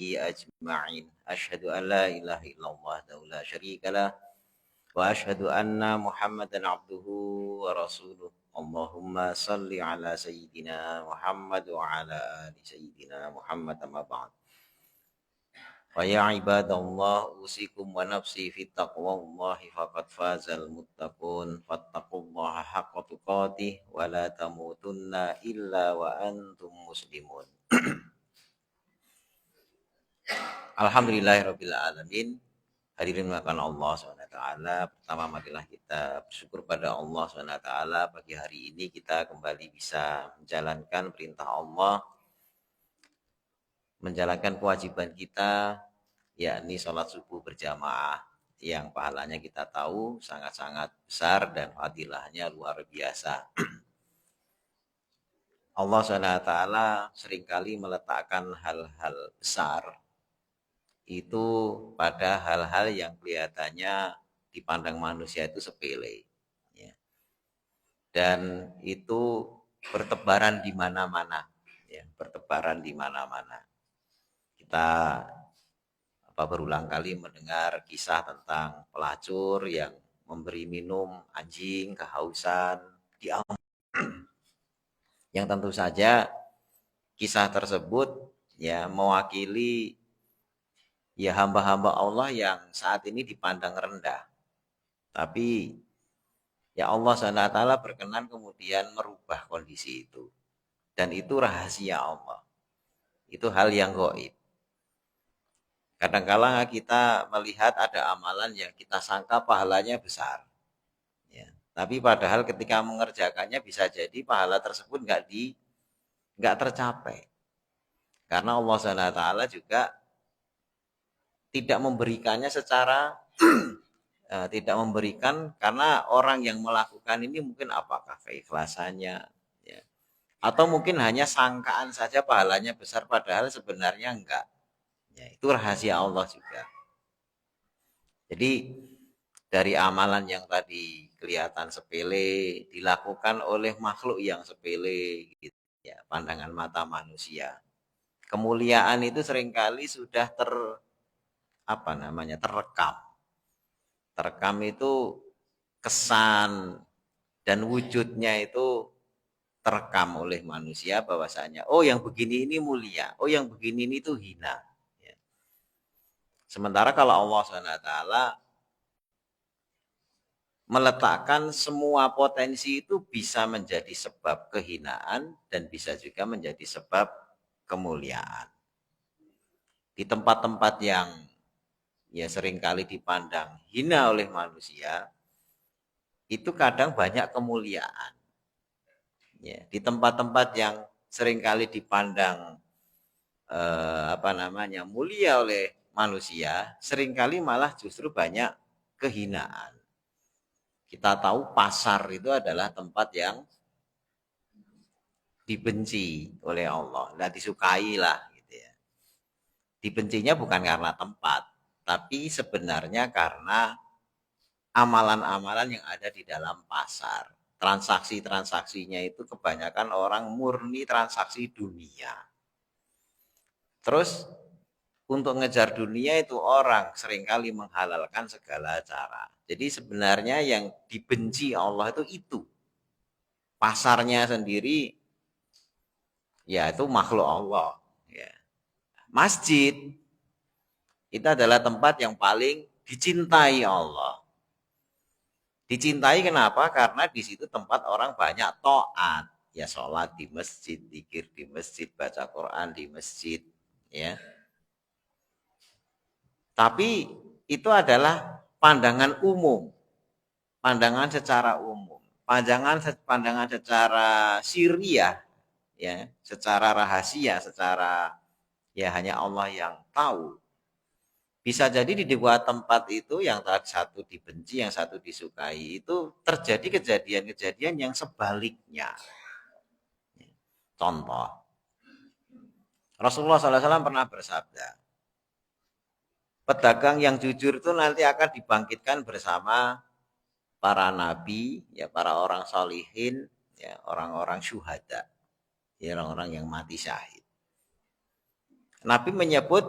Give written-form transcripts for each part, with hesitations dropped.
أجمعين أشهد أن لا إله إلا الله وحده لا شريك له وأشهد أن محمدا عبده ورسوله اللهم صل على سيدنا محمد وعلى آل سيدنا محمد أما بعد فيا عباد الله أوصيكم ونفسي في تقوى الله فقد فاز المتقون فاتقوا الله حق تقاته ولا تموتن إلا وأنتم مسلمون. Alhamdulillahirabbil alamin. Hadirin makan Allah SWT. Pertama marilah kita bersyukur pada Allah SWT. Pagi hari ini kita kembali bisa menjalankan perintah Allah, menjalankan kewajiban kita, yakni sholat subuh berjamaah, yang pahalanya kita tahu sangat-sangat besar dan fadilahnya luar biasa. Allah SWT seringkali meletakkan hal-hal besar itu pada hal-hal yang kelihatannya dipandang manusia itu sepele, ya. Dan itu bertebaran di mana-mana, ya, bertebaran di mana-mana. Kita berulang kali mendengar kisah tentang pelacur yang memberi minum anjing kehausan di yang tentu saja kisah tersebut ya mewakili ya hamba-hamba Allah yang saat ini dipandang rendah. Tapi ya Allah SWT berkenan kemudian merubah kondisi itu. Dan itu rahasia Allah. Itu hal yang gaib. Kadang-kala kita melihat ada amalan yang kita sangka pahalanya besar. Ya. Tapi padahal ketika mengerjakannya bisa jadi pahala tersebut nggak tercapai. Karena Allah SWT juga tidak memberikannya secara tidak memberikan karena orang yang melakukan ini mungkin apakah keikhlasannya, ya. Atau mungkin hanya sangkaan saja pahalanya besar padahal sebenarnya enggak, ya, itu rahasia Allah juga. Jadi dari amalan yang tadi kelihatan sepele dilakukan oleh makhluk yang sepele gitu, ya, pandangan mata manusia, kemuliaan itu seringkali sudah terekam itu kesan dan wujudnya itu terekam oleh manusia bahwasanya oh yang begini ini mulia, oh yang begini ini tuh hina, ya. Sementara kalau Allah SWT meletakkan semua potensi itu bisa menjadi sebab kehinaan dan bisa juga menjadi sebab kemuliaan. Di tempat-tempat yang ya seringkali dipandang hina oleh manusia, itu kadang banyak kemuliaan. Ya, di tempat-tempat yang seringkali dipandang mulia oleh manusia, seringkali malah justru banyak kehinaan. Kita tahu pasar itu adalah tempat yang dibenci oleh Allah, nah disukai lah gitu ya. Dibencinya bukan karena tempat, tapi sebenarnya karena amalan-amalan yang ada di dalam pasar. Transaksi-transaksinya itu kebanyakan orang murni transaksi dunia. Terus untuk ngejar dunia itu orang seringkali menghalalkan segala cara. Jadi sebenarnya yang dibenci Allah itu. Pasarnya sendiri ya itu makhluk Allah. Ya. Masjid itu adalah tempat yang paling dicintai Allah. Dicintai kenapa? Karena di situ tempat orang banyak taat. Ya sholat di masjid, zikir di masjid, baca Quran di masjid. Ya. Tapi itu adalah pandangan umum. Pandangan secara umum. Pandangan secara siriah. Ya, secara rahasia, secara ya hanya Allah yang tahu. Bisa jadi di dua tempat itu yang satu dibenci, yang satu disukai, itu terjadi kejadian-kejadian yang sebaliknya. Contoh, Rasulullah SAW pernah bersabda, pedagang yang jujur itu nanti akan dibangkitkan bersama para nabi, ya para orang solihin, ya orang-orang syuhada, ya orang-orang yang mati syahid. Nabi menyebut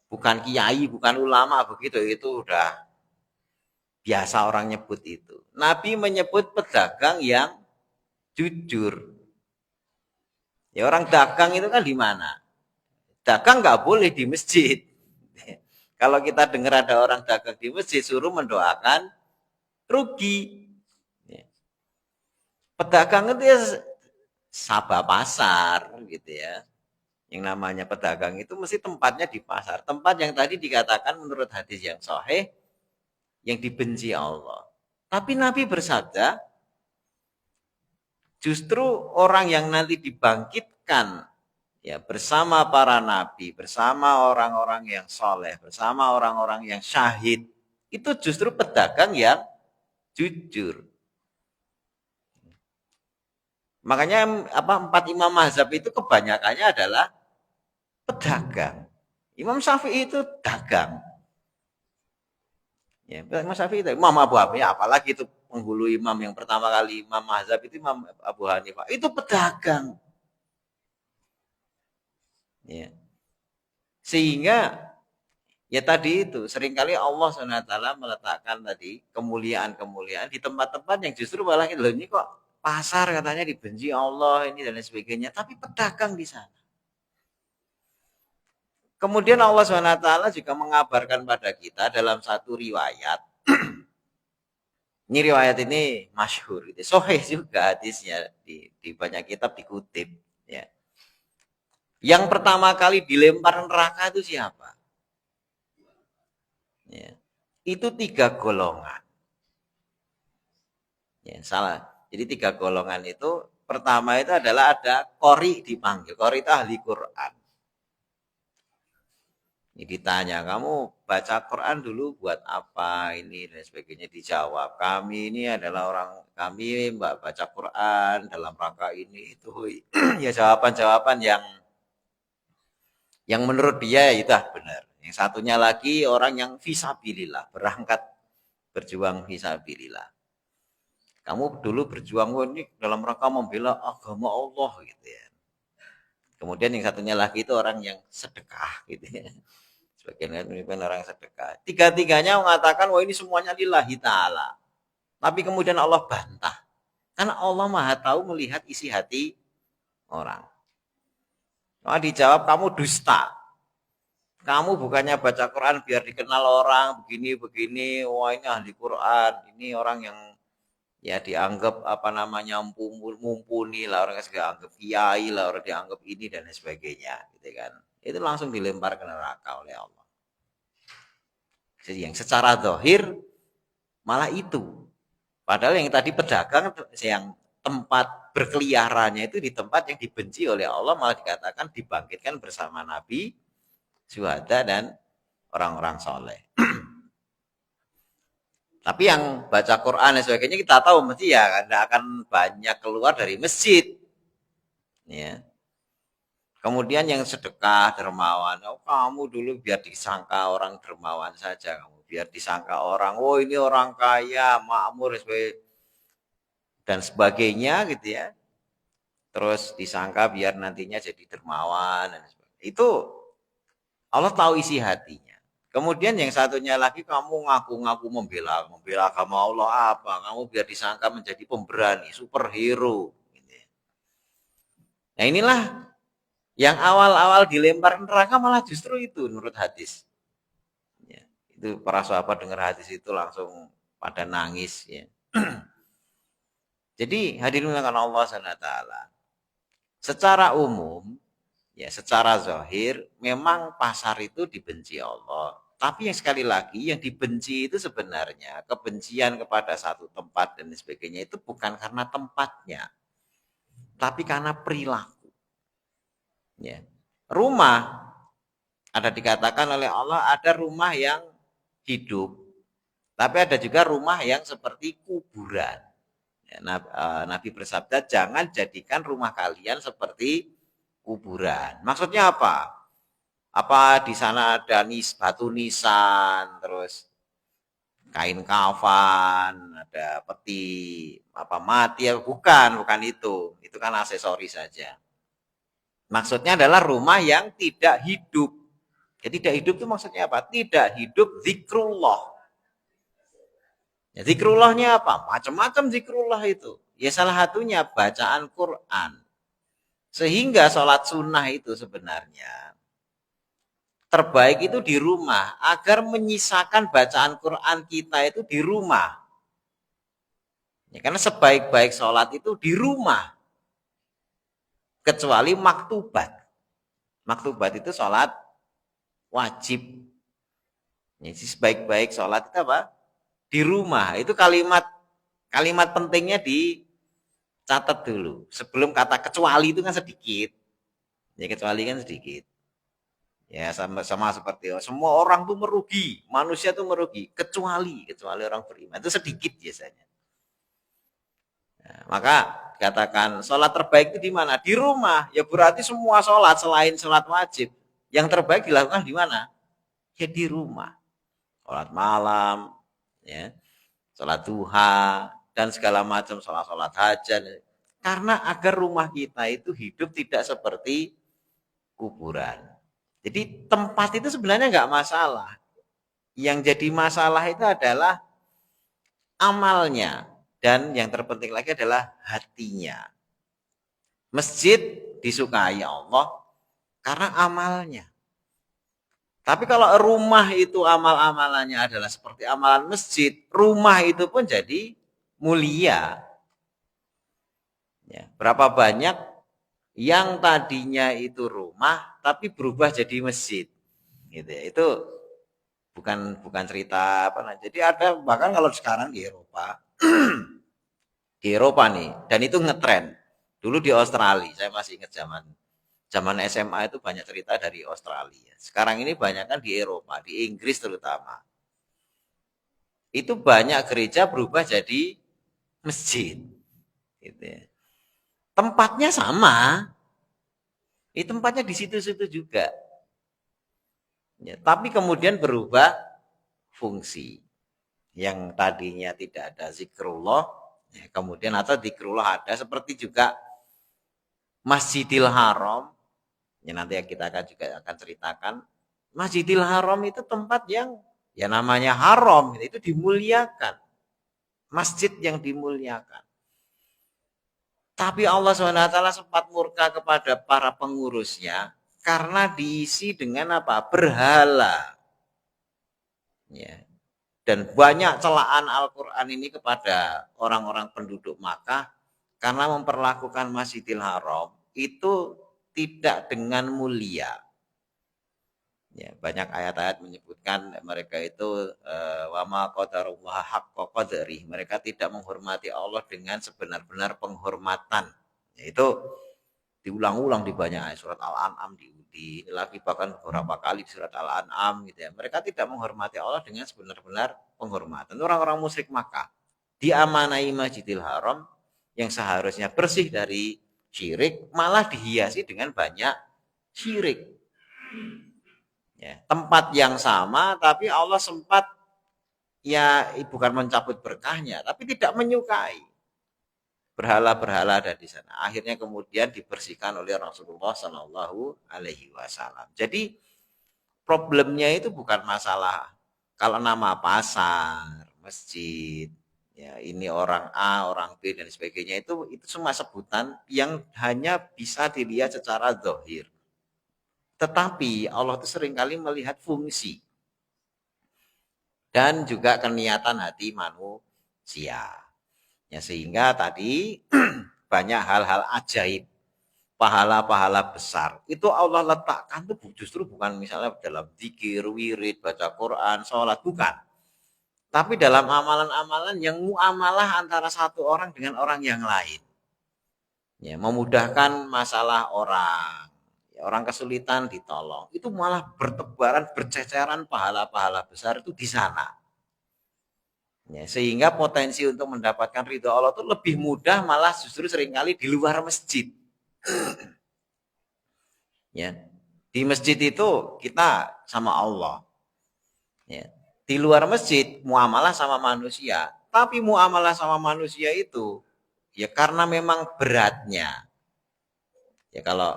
bukan kiai, bukan ulama begitu, itu udah biasa orang nyebut itu. Nabi menyebut pedagang yang jujur. Ya orang dagang itu kan di mana? Dagang nggak boleh di masjid. Kalau kita dengar ada orang dagang di masjid, suruh mendoakan rugi. Pedagang itu ya sabah pasar gitu ya. Yang namanya pedagang itu mesti tempatnya di pasar. Tempat yang tadi dikatakan menurut hadis yang sahih, yang dibenci Allah. Tapi Nabi bersabda, justru orang yang nanti dibangkitkan ya bersama para nabi, bersama orang-orang yang soleh, bersama orang-orang yang syahid, itu justru pedagang yang jujur. Makanya empat imam mazhab itu kebanyakannya adalah pedagang. Imam Syafi'i itu dagang. Ya, Imam Syafi'i itu Imam Abu Hanifah, apalagi itu penghulu imam yang pertama kali imam mazhab itu Imam Abu Hanifah. Itu pedagang. Ya. Sehingga ya tadi itu seringkali Allah SWT meletakkan tadi kemuliaan-kemuliaan di tempat-tempat yang justru malah ini kok pasar katanya dibenci Allah ini dan lain sebagainya, tapi pedagang di sana. Kemudian Allah SWT juga mengabarkan pada kita dalam satu riwayat. Ini riwayat ini masyhur, gitu. Sahih juga hadisnya di banyak kitab dikutip. Ya. Yang pertama kali dilempar neraka itu siapa? Ya. Itu 3 golongan. Ya, salah. Jadi 3 golongan itu pertama itu adalah ada qori dipanggil. Qori itu ahli Quran. Ini ditanya, kamu baca Quran dulu buat apa ini dan sebagainya, dijawab. Kami ini adalah kami mbak baca Quran dalam rangka ini itu. Ya jawaban-jawaban yang menurut dia itu benar. Yang satunya lagi orang yang fisabilillah, berangkat berjuang fisabilillah. Kamu dulu berjuang ini dalam rangka membela agama Allah gitu ya. Kemudian yang satunya lagi itu orang yang sedekah gitu ya. Sebagian orang yang sedekah. Tiga-tiganya mengatakan, wah ini semuanya lillahi ta'ala. Tapi kemudian Allah bantah. Karena Allah maha tahu melihat isi hati orang. Nah, dijawab, kamu dusta. Kamu bukannya baca Quran biar dikenal orang, begini-begini. Wah ini ahli Quran. Ini orang yang ya dianggap mumpuni lah, orang yang dianggap kiai lah, orang dianggap ini dan sebagainya. Gitu kan. Itu langsung dilempar ke neraka oleh Allah. Jadi yang secara zahir malah itu. Padahal yang tadi pedagang yang tempat berkeliarannya itu di tempat yang dibenci oleh Allah malah dikatakan dibangkitkan bersama Nabi, syuhada dan orang-orang soleh. Tapi yang baca Quran dan sebagainya kita tahu mesti ya tidak akan banyak keluar dari masjid. Ya. Kemudian yang sedekah, dermawan. Oh, kamu dulu biar disangka orang dermawan saja. Kamu biar disangka orang, oh ini orang kaya, makmur, dan sebagainya gitu ya. Terus disangka biar nantinya jadi dermawan. Dan sebagainya. Itu Allah tahu isi hatinya. Kemudian yang satunya lagi kamu ngaku-ngaku membela agama Allah apa? Kamu biar disangka menjadi pemberani, superhero. Gitu ya. Nah inilah yang awal-awal dilempar neraka malah justru itu menurut hadis. Ya, itu para sahabat dengar hadis itu langsung pada nangis. Ya. Jadi hadirin karena Allah SWT. Secara umum, ya secara zahir, memang pasar itu dibenci Allah. Tapi yang sekali lagi yang dibenci itu sebenarnya kebencian kepada satu tempat dan sebagainya itu bukan karena tempatnya, tapi karena perilaku. Ya. Rumah ada dikatakan oleh Allah ada rumah yang hidup, tapi ada juga rumah yang seperti kuburan. Ya, Nabi bersabda, jangan jadikan rumah kalian seperti kuburan. Maksudnya apa? Apa di sana ada batu nisan, terus kain kafan, ada peti mati ya bukan itu. Itu kan aksesoris saja. Maksudnya adalah rumah yang tidak hidup. Jadi tidak hidup itu maksudnya apa? Tidak hidup zikrullah. Ya, zikrullahnya apa? Macam-macam zikrullah itu. Ya salah satunya bacaan Quran. Sehingga sholat sunnah itu sebenarnya terbaik itu di rumah. Agar menyisakan bacaan Quran kita itu di rumah. Ya, karena sebaik-baik sholat itu di rumah. Kecuali maktubat. Maktubat itu sholat wajib. Jadi sebaik-baik sholat itu apa? Di rumah. Itu kalimat pentingnya dicatat dulu. Sebelum kata kecuali itu kan sedikit. Ya kecuali kan sedikit. Ya sama seperti semua orang tuh merugi, manusia tuh merugi, kecuali orang beriman. Itu sedikit biasanya. Nah, maka katakan sholat terbaik itu di mana? Di rumah. Ya berarti semua sholat selain sholat wajib yang terbaik dilakukan di mana? Ya di rumah. Sholat malam, ya, sholat duha dan segala macam sholat hajat. Karena agar rumah kita itu hidup tidak seperti kuburan. Jadi tempat itu sebenarnya nggak masalah. Yang jadi masalah itu adalah amalnya. Dan yang terpenting lagi adalah hatinya. Masjid disukai Allah karena amalnya. Tapi kalau rumah itu amal-amalannya adalah seperti amalan masjid, rumah itu pun jadi mulia. Ya, berapa banyak yang tadinya itu rumah tapi berubah jadi masjid. Gitu ya. Itu bukan cerita apa nah. Jadi ada bahkan kalau sekarang di Eropa nih, dan itu ngetren. Dulu di Australia, saya masih ingat zaman SMA itu banyak cerita dari Australia. Sekarang ini banyak kan di Eropa, di Inggris terutama. Itu banyak gereja berubah jadi masjid. Gitu ya. Tempatnya sama, tempatnya di situ-situ juga. Ya, tapi kemudian berubah fungsi. Yang tadinya tidak ada zikrullah, ya, kemudian atau zikrullah ada, seperti juga Masjidil Haram. Ya nanti kita akan ceritakan. Masjidil Haram itu tempat yang ya namanya haram, itu dimuliakan. Masjid yang dimuliakan. Tapi Allah SWT sempat murka kepada para pengurusnya karena diisi dengan apa? Berhala. Ya. Dan banyak celaan Al-Quran ini kepada orang-orang penduduk Makkah karena memperlakukan Masjidil Haram itu tidak dengan mulia. Ya, banyak ayat-ayat menyebutkan mereka itu wa ma qadarullah haqqa qadri. Mereka tidak menghormati Allah dengan sebenar-benar penghormatan. Yaitu diulang-ulang di banyak ayat. Surat Al-An'am di lagi bahkan beberapa kali di surat Al-An'am gitu ya. Mereka tidak menghormati Allah dengan sebenar-benar penghormatan. Orang-orang musyrik Makkah diamanai Masjidil Haram yang seharusnya bersih dari syirik malah dihiasi dengan banyak syirik. Ya, tempat yang sama tapi Allah sempat ya bukan mencabut berkahnya tapi tidak menyukai berhala-berhala ada di sana. Akhirnya kemudian dibersihkan oleh Rasulullah Shallallahu Alaihi Wasallam. Jadi problemnya itu bukan masalah kalau nama pasar, masjid, ya ini orang A, orang B dan sebagainya itu semua sebutan yang hanya bisa dilihat secara zahir. Tetapi Allah itu seringkali melihat fungsi dan juga keniatan hati manusia. Ya, sehingga tadi banyak hal-hal ajaib, pahala-pahala besar. Itu Allah letakkan itu justru bukan misalnya dalam zikir, wirid, baca Quran, sholat, bukan. Tapi dalam amalan-amalan yang muamalah antara satu orang dengan orang yang lain. Ya, memudahkan masalah orang. Orang kesulitan ditolong. Itu malah bertebaran, berceceran pahala-pahala besar itu di sana. Ya, sehingga potensi untuk mendapatkan ridho Allah itu lebih mudah malah justru seringkali di luar masjid. Ya, di masjid itu kita sama Allah. Ya, di luar masjid muamalah sama manusia. Tapi muamalah sama manusia itu ya karena memang beratnya. Ya kalau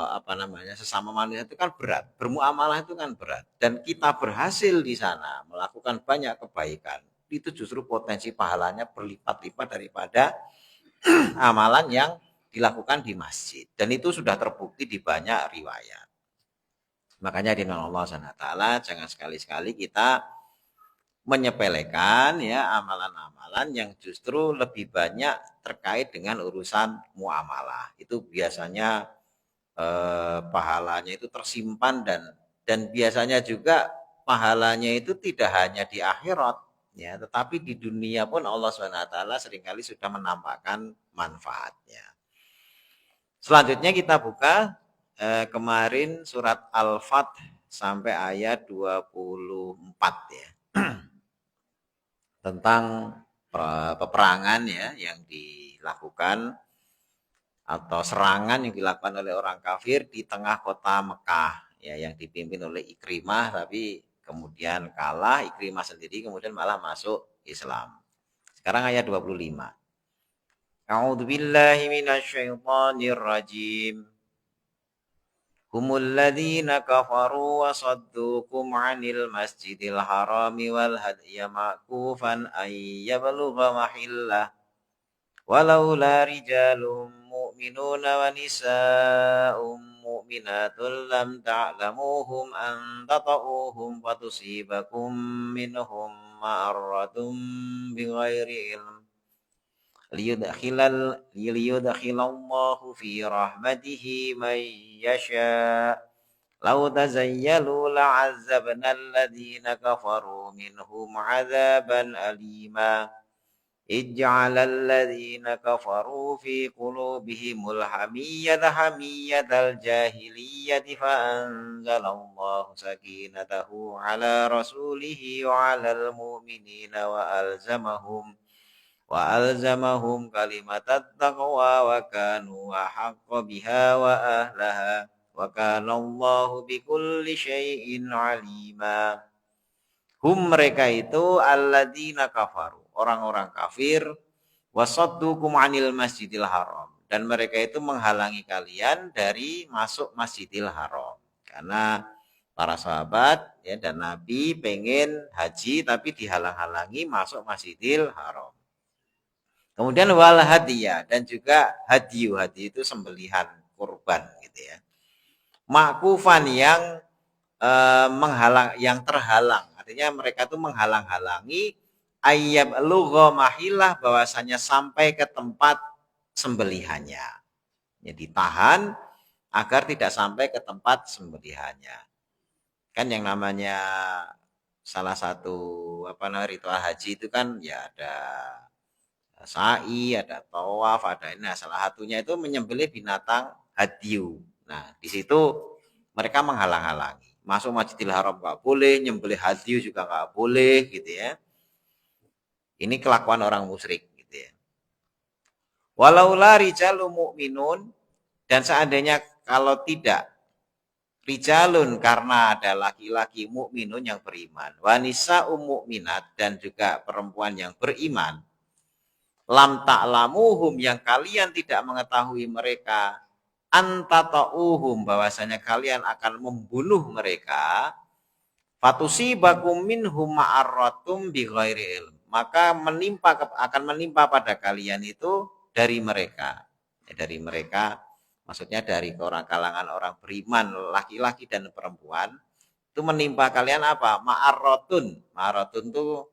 apa namanya sesama manusia itu kan berat, bermuamalah itu kan berat. Dan kita berhasil di sana melakukan banyak kebaikan, itu justru potensi pahalanya berlipat-lipat daripada amalan yang dilakukan di masjid. Dan itu sudah terbukti di banyak riwayat. Makanya di Allah SWT jangan sekali-sekali kita menyepelekan ya amalan-amalan yang justru lebih banyak terkait dengan urusan muamalah. Itu biasanya pahalanya itu tersimpan dan biasanya juga pahalanya itu tidak hanya di akhirat ya, tetapi di dunia pun Allah SWT seringkali sudah menampakkan manfaatnya. Selanjutnya kita buka kemarin surat Al-Fath sampai ayat 24 ya. Tentang peperangan ya yang dilakukan atau serangan yang dilakukan oleh orang kafir di tengah kota Mekah ya yang dipimpin oleh Ikrimah, tapi kemudian kalah Ikrimah sendiri, kemudian malah masuk Islam. Sekarang ayat 25. A'udzubillahi minasyaitonir rajim. Humul ladzina kafaru wa saddukum 'anil masjidil harami wal hadya ma'kufan ay yablugha mahillah walaula rijalun mu'minuna wa nisa'un mu'minatun lam ta'lamuhum an tata'uhum fatusibakum minhum ma'arratum bighairi ilm liyudkhilallahu fi rahmatihi man yasha' law tazayyalu la'azzabna alladhina kafaru minhum 'adzaban alima اجعل الذين كفروا في قلوبهم الحمية حمية الجاهلية فأنزل الله سكينته على رسوله وعلى المؤمنين وألزمهم كلمة التقوى وكانوا أحق بها وأهلها وكان الله بكل شيء عليما. Hum mereka itu alladzina kafaru, orang-orang kafir, wasaddukum 'anil masjidil haram, dan mereka itu menghalangi kalian dari masuk Masjidil Haram. Karena para sahabat ya dan Nabi pengen haji tapi dihalang-halangi masuk Masjidil Haram. Kemudian wal hadiyah, dan juga hadiyu itu sembelihan kurban gitu ya. Ma'kufan yang menghalang, yang terhalang. Artinya mereka itu menghalang-halangi ayyab lugha mahilah, bahwasanya sampai ke tempat sembelihannya. Ya, ditahan agar tidak sampai ke tempat sembelihannya. Kan yang namanya salah satu ritual haji itu kan ya ada sa'i, ada tawaf, ada ini. Nah, salah satunya itu menyembelih binatang hadiyu. Nah, di situ mereka menghalang-halangi. Masuk Masjidil Haram nggak boleh, nyembelih hadiyu juga nggak boleh gitu ya. Ini kelakuan orang musyrik gitu ya. Walaula rijalun mu'minun, dan seandainya kalau tidak rijalun karena ada laki-laki mukminun yang beriman, wanisa mu'minat, dan juga perempuan yang beriman, lam ta'lamuhum yang kalian tidak mengetahui mereka, antata'uhum bahwasanya kalian akan membunuh mereka, fatusibakum minhum ma'arratum bighairi ilm, maka akan menimpa pada kalian itu dari mereka. Dari mereka maksudnya dari orang kalangan orang beriman laki-laki dan perempuan, itu menimpa kalian apa? Ma'arratun. Ma'arratun itu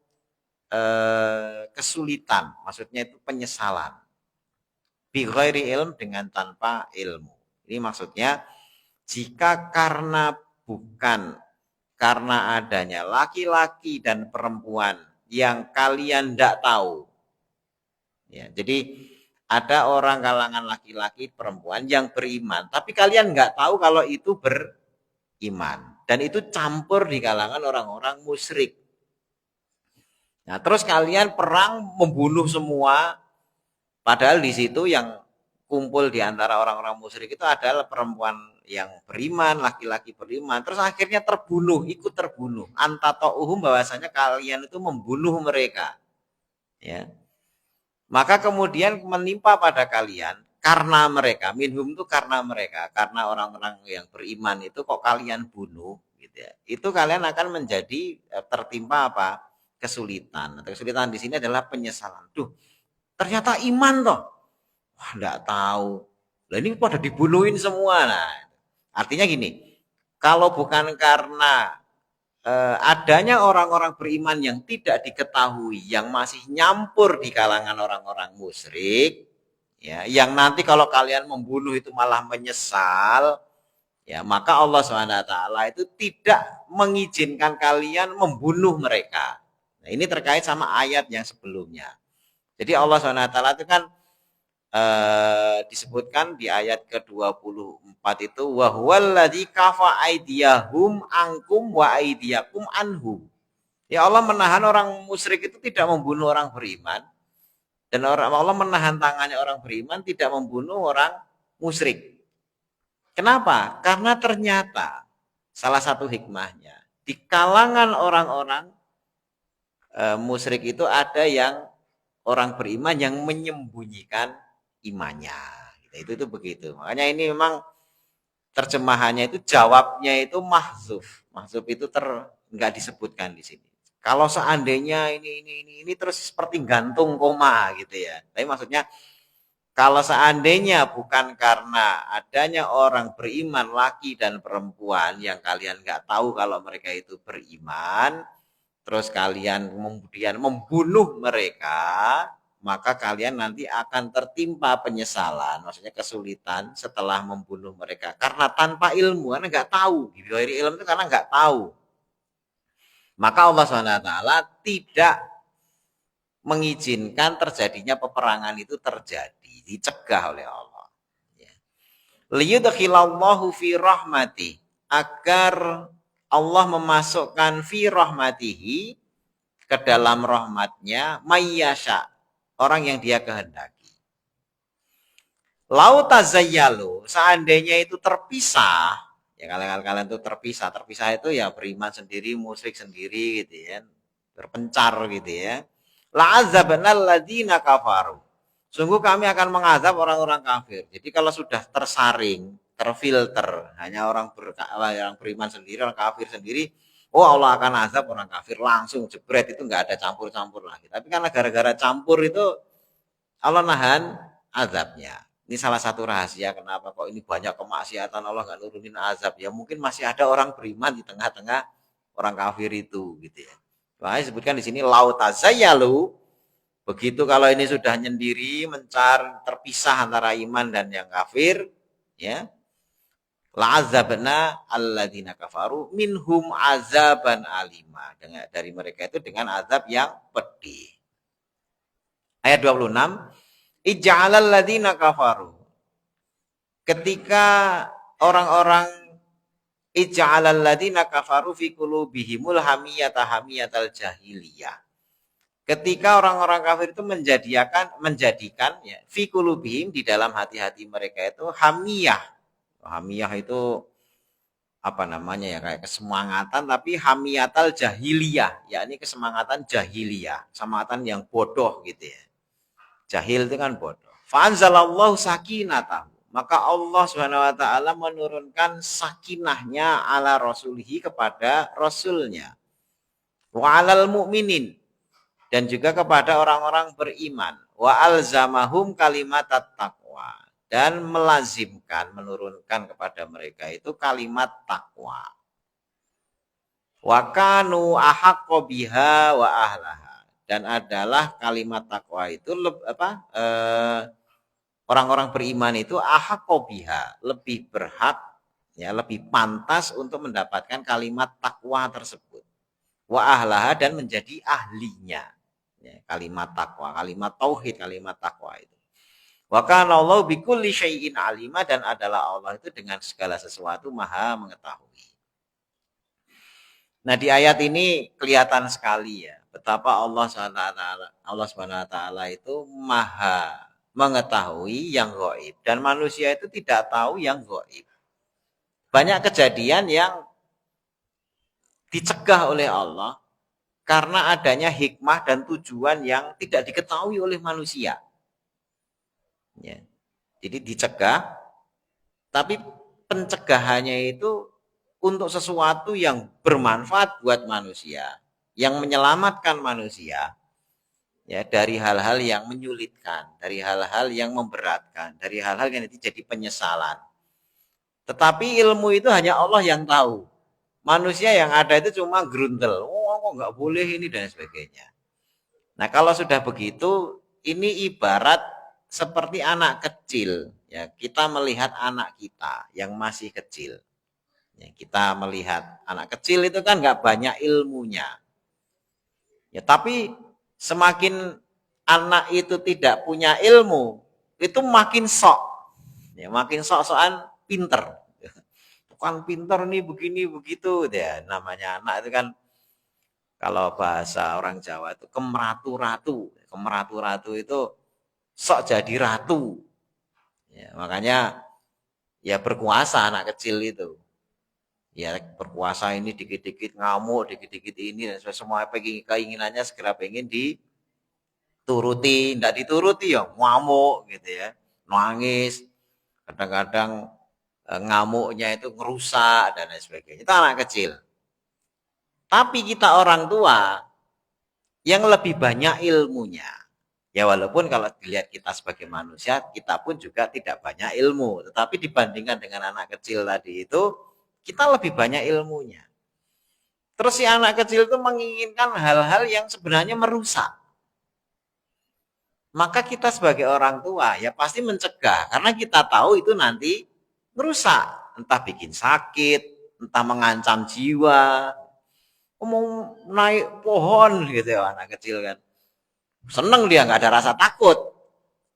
kesulitan, maksudnya itu penyesalan. Bighairi ilm, dengan tanpa ilmu. Ini maksudnya jika bukan karena adanya laki-laki dan perempuan yang kalian tidak tahu. Ya, jadi ada orang kalangan laki-laki perempuan yang beriman, tapi kalian nggak tahu kalau itu beriman. Dan itu campur di kalangan orang-orang musyrik. Nah, terus kalian perang membunuh semua. Padahal di situ yang kumpul di antara orang-orang musyrik itu adalah perempuan yang beriman, laki-laki beriman. Terus akhirnya terbunuh, ikut terbunuh. Antata'uhum bahwasanya kalian itu membunuh mereka. Ya. Maka kemudian menimpa pada kalian karena mereka, minhum itu karena mereka, karena orang-orang yang beriman itu kok kalian bunuh gitu ya. Itu kalian akan menjadi tertimpa apa? Kesulitan. Kesulitan di sini adalah penyesalan. Duh, ternyata iman toh. Wah, enggak tahu. Lah ini pada dibunuhin semua. Nah, artinya gini, kalau bukan karena adanya orang-orang beriman yang tidak diketahui, yang masih nyampur di kalangan orang-orang musyrik, ya, yang nanti kalau kalian membunuh itu malah menyesal, ya, maka Allah SWT itu tidak mengizinkan kalian membunuh mereka. Nah, ini terkait sama ayat yang sebelumnya. Jadi Allah SWT itu kan disebutkan di ayat ke-24 itu wa huwallazi kafa aydiyahum ankum wa aydiyakum anhum. Ya Allah menahan orang musyrik itu tidak membunuh orang beriman dan Allah menahan tangannya orang beriman tidak membunuh orang musyrik. Kenapa? Karena ternyata salah satu hikmahnya di kalangan orang-orang musyrik itu ada yang orang beriman yang menyembunyikan imannya. Itu begitu. Makanya ini memang terjemahannya itu jawabnya itu mahzuf. Mahzuf itu nggak disebutkan di sini. Kalau seandainya ini terus seperti gantung koma gitu ya. Tapi maksudnya kalau seandainya bukan karena adanya orang beriman laki dan perempuan yang kalian nggak tahu kalau mereka itu beriman, terus kalian kemudian membunuh mereka, maka kalian nanti akan tertimpa penyesalan, maksudnya kesulitan setelah membunuh mereka. Karena tanpa ilmu, karena nggak tahu. Di luar ilmu itu karena nggak tahu. Maka Allah SWT tidak mengizinkan terjadinya peperangan itu terjadi, dicegah oleh Allah. Liyudkhilallahu fi rahmati, agar Allah memasukkan fi rahmatihi, ke dalam rahmatnya, mayyasha, orang yang dia kehendaki. Lau tazayyalu, seandainya itu terpisah, ya kalian itu terpisah itu ya beriman sendiri, musyrik sendiri gitu ya, berpencar gitu ya. La'azabna alladziina kafaru, sungguh kami akan mengazab orang-orang kafir. Jadi kalau sudah tersaring, terfilter, hanya orang beriman sendiri, orang kafir sendiri, oh Allah akan azab orang kafir langsung jebret, itu nggak ada campur-campur lagi. Tapi karena gara-gara campur itu Allah nahan azabnya. Ini salah satu rahasia kenapa kok ini banyak kemaksiatan Allah nggak nurunin azab. Ya mungkin masih ada orang beriman di tengah-tengah orang kafir itu gitu ya. Makanya disebutkan di sini lautazayyalu. Begitu kalau ini sudah nyendiri, mencar, terpisah antara iman dan yang kafir, ya. La'azabna alladzina kafaru minhum azaban alima, dari mereka itu dengan azab yang pedih. Ayat 26, ij'alal ladzina kafaru, ketika orang-orang ij'alal ladzina kafaru fi qulubihimul hamiyatal jahiliyah, ketika orang-orang kafir itu menjadikan ya fi qulubihim, di dalam hati-hati mereka itu hamiyah. Hamiyah itu apa namanya ya, kayak kesemangatan tapi hamiyatal jahiliyah, yakni kesemangatan jahiliyah, kesemangatan yang bodoh gitu ya. Jahil itu kan bodoh. Fa'anzalallahu sakinatahu, maka Allah Subhanahu wa taala menurunkan sakinahnya ala rasulihi, kepada rasulnya, wa alal mu'minin, dan juga kepada orang-orang beriman, wa alzamahum kalimatat taqwa, dan melazimkan, menurunkan kepada mereka itu kalimat takwa. Wa kanu ahaqqa biha wa ahlaha, dan adalah kalimat takwa itu orang-orang beriman itu ahaqqa biha, lebih berhak ya, lebih pantas untuk mendapatkan kalimat takwa tersebut. Wa ahlaha, dan menjadi ahlinya. Ya, kalimat takwa, kalimat tauhid, kalimat takwa itu. Wa kana Allahu bikulli syai'in alima, dan adalah Allah itu dengan segala sesuatu maha mengetahui. Nah, di ayat ini kelihatan sekali ya betapa Allah Subhanahu wa taala itu maha mengetahui yang gaib, dan manusia itu tidak tahu yang gaib. Banyak kejadian yang dicegah oleh Allah karena adanya hikmah dan tujuan yang tidak diketahui oleh manusia. Ya. Jadi dicegah, tapi pencegahannya itu untuk sesuatu yang bermanfaat buat manusia, yang menyelamatkan manusia, ya, dari hal-hal yang menyulitkan, dari hal-hal yang memberatkan, dari hal-hal yang nanti jadi penyesalan. Tetapi ilmu itu hanya Allah yang tahu. Manusia yang ada itu cuma gerundel. Oh, kok nggak boleh ini dan sebagainya. Nah, kalau sudah begitu, ini ibarat seperti anak kecil. Ya, kita melihat anak kita yang masih kecil. Ya, kita melihat anak kecil itu kan nggak banyak ilmunya. Ya, tapi semakin anak itu tidak punya ilmu, itu makin sok. Ya, makin sok-sokan pinter. Kan pinter nih begini begitu ya, namanya anak itu kan kalau bahasa orang Jawa itu kemeratu-ratu. Kemeratu-ratu itu sok jadi ratu. Ya, makanya ya berkuasa anak kecil itu. Ya berkuasa ini dikit-dikit ngamuk, dikit-dikit ini dan semua keinginannya segera pengen dituruti, tidak dituruti ya ngamuk gitu ya, nangis, kadang-kadang ngamuknya itu ngerusak dan lain sebagainya. Itu anak kecil. Tapi kita orang tua yang lebih banyak ilmunya. Ya walaupun kalau dilihat kita sebagai manusia, kita pun juga tidak banyak ilmu. Tetapi dibandingkan dengan anak kecil tadi itu, kita lebih banyak ilmunya. Terus si anak kecil itu menginginkan hal-hal yang sebenarnya merusak. Maka kita sebagai orang tua ya pasti mencegah. Karena kita tahu itu nanti merusak. Entah bikin sakit, entah mengancam jiwa. Mau naik pohon gitu ya anak kecil kan. Seneng dia, nggak ada rasa takut.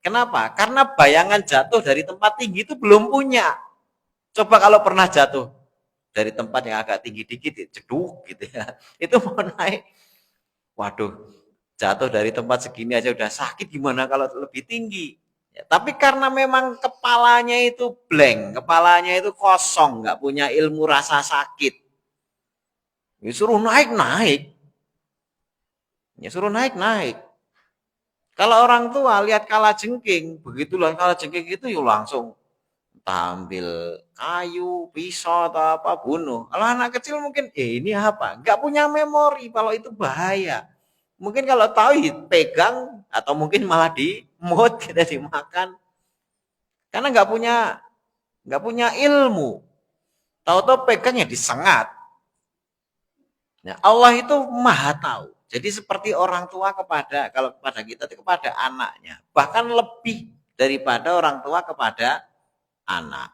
Kenapa? Karena bayangan jatuh dari tempat tinggi itu belum punya. Coba kalau pernah jatuh dari tempat yang agak tinggi dikit, ceduk gitu ya. Itu mau naik. Waduh, jatuh dari tempat segini aja udah sakit, gimana kalau lebih tinggi? Ya, tapi karena memang kepalanya itu blank, kepalanya itu kosong, nggak punya ilmu rasa sakit. Ya, suruh naik, naik. Ya, suruh naik, naik. Kalau orang tua lihat kalajengking, begitulah kalajengking itu yuk langsung ambil kayu, pisau atau apa bunuh. Kalau anak kecil mungkin, ini apa? Nggak punya memori kalau itu bahaya. Mungkin kalau tahu pegang atau mungkin malah di mood kita dimakan. Karena nggak punya ilmu. Tahu-tahu pegangnya disengat. Nah, Allah itu maha tahu. Jadi seperti orang tua kalau kepada kita itu kepada anaknya. Bahkan lebih daripada orang tua kepada anak.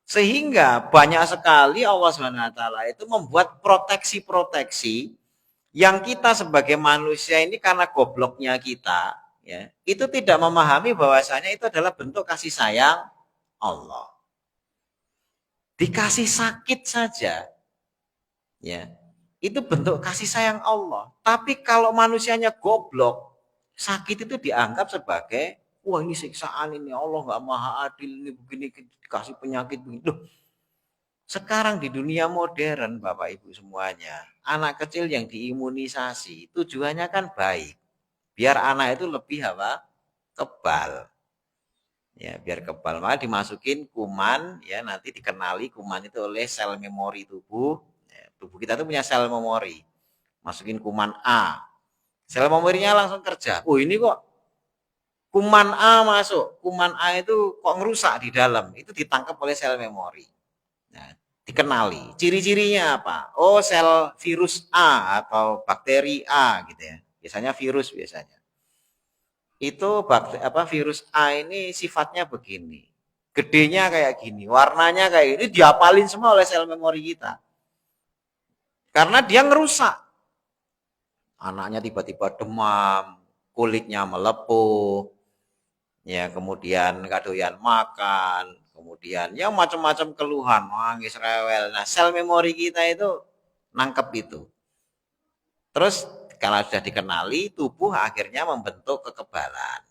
Sehingga banyak sekali Allah SWT itu membuat proteksi-proteksi yang kita sebagai manusia ini karena gobloknya kita, ya, itu tidak memahami bahwasanya itu adalah bentuk kasih sayang Allah. Dikasih sakit saja, ya, itu bentuk kasih sayang Allah. Tapi kalau manusianya goblok, sakit itu dianggap sebagai, wah ini siksaan, ini Allah nggak maha adil, ini begini dikasih penyakit begini. Sekarang di dunia modern, Bapak Ibu semuanya, anak kecil yang diimunisasi tujuannya kan baik. Biar anak itu lebih apa? Kebal. Ya, biar kebal. Maka dimasukin kuman, ya nanti dikenali kuman itu oleh sel memori tubuh. Ya, tubuh kita itu punya sel memori. Masukin kuman A. Sel memorinya langsung kerja. Oh, ini kok kuman A masuk. Kuman A itu kok ngerusak di dalam. Itu ditangkap oleh sel memori. Nah, dikenali. Ciri-cirinya apa? Oh, sel virus A atau bakteri A gitu ya. Biasanya virus biasanya. Itu virus A ini sifatnya begini. Gedenya kayak gini, warnanya kayak gini, diapalin semua oleh sel memori kita. Karena dia ngerusak. Anaknya tiba-tiba demam, kulitnya melepuh, ya kemudian gak doyan makan, kemudian ya macam-macam keluhan, nangis rewel. Nah, sel memori kita itu nangkep itu. Terus kalau sudah dikenali, tubuh akhirnya membentuk kekebalan.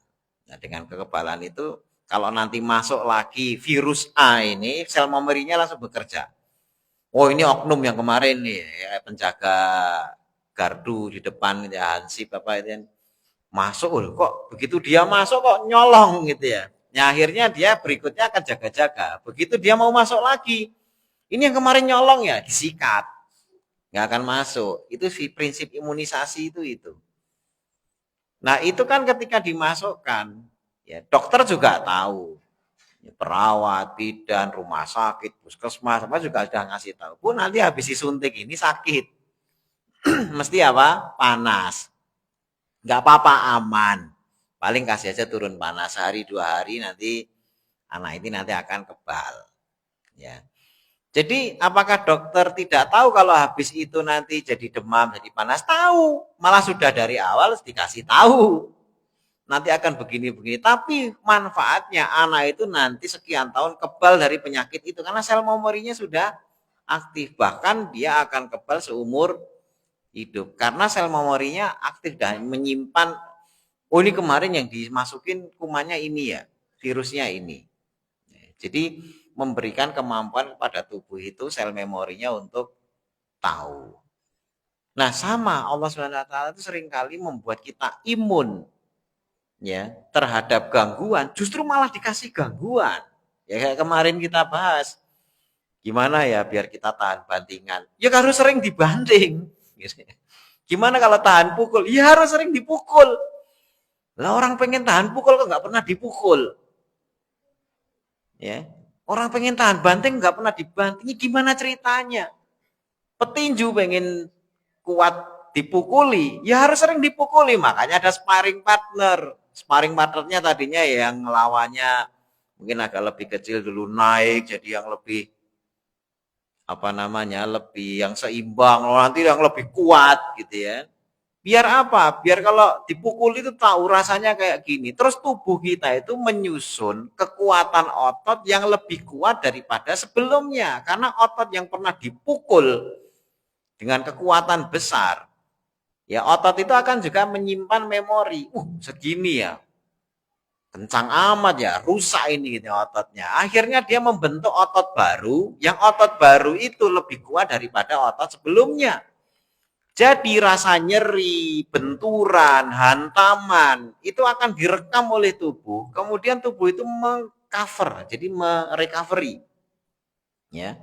Nah, dengan kekebalan itu kalau nanti masuk lagi virus A ini, sel memorinya langsung bekerja. Oh, ini oknum yang kemarin nih, ya, penjaga gardu di depan ya Hansip apa itu yang masuk, kok begitu dia masuk kok nyolong gitu ya. Ya, akhirnya dia berikutnya akan jaga-jaga. Begitu dia mau masuk lagi, ini yang kemarin nyolong ya, disikat. Nggak akan masuk. Itu sih prinsip imunisasi itu. Nah, itu kan ketika dimasukkan, ya dokter juga tahu. Ya, perawat, bidan, rumah sakit, puskesmas, apa juga sudah ngasih tahu. Bu, nanti habis disuntik ini sakit. Mesti apa? Panas. Nggak apa-apa, aman. Paling kasih aja turun panas sehari 2 hari, nanti anak ini nanti akan kebal. Ya. Jadi apakah dokter tidak tahu kalau habis itu nanti jadi demam, jadi panas? Tahu. Malah sudah dari awal dikasih tahu. Nanti akan begini-begini. Tapi manfaatnya anak itu nanti sekian tahun kebal dari penyakit itu. Karena sel memorinya sudah aktif. Bahkan dia akan kebal seumur hidup. Karena sel memorinya aktif dan menyimpan, oh ini kemarin yang dimasukin kumannya ini ya, virusnya ini. Jadi memberikan kemampuan kepada tubuh itu sel memorinya untuk tahu. Nah, sama Allah Subhanahu wa taala itu seringkali membuat kita imun ya terhadap gangguan, justru malah dikasih gangguan. Ya kayak kemarin kita bahas, gimana ya biar kita tahan bantingan? Ya harus sering dibanting. Gimana kalau tahan pukul? Ya harus sering dipukul. Lah orang pengen tahan pukul kok nggak pernah dipukul. Ya, orang pengen tahan banting nggak pernah dibanting, gimana ceritanya? Petinju pengen kuat dipukuli, ya harus sering dipukuli. Makanya ada sparring partner. Sparring partnernya tadinya yang lawannya mungkin agak lebih kecil dulu, naik jadi yang lebih apa namanya, lebih yang seimbang, nanti yang lebih kuat gitu ya. Biar apa? Biar kalau dipukul itu tahu rasanya kayak gini. Terus tubuh kita itu menyusun kekuatan otot yang lebih kuat daripada sebelumnya. Karena otot yang pernah dipukul dengan kekuatan besar, ya otot itu akan juga menyimpan memori. Segini ya, kencang amat ya, rusak ini gitu ototnya. Akhirnya dia membentuk otot baru, yang otot baru itu lebih kuat daripada otot sebelumnya. Jadi rasa nyeri, benturan, hantaman itu akan direkam oleh tubuh. Kemudian tubuh itu mengcover, jadi merecovery, ya,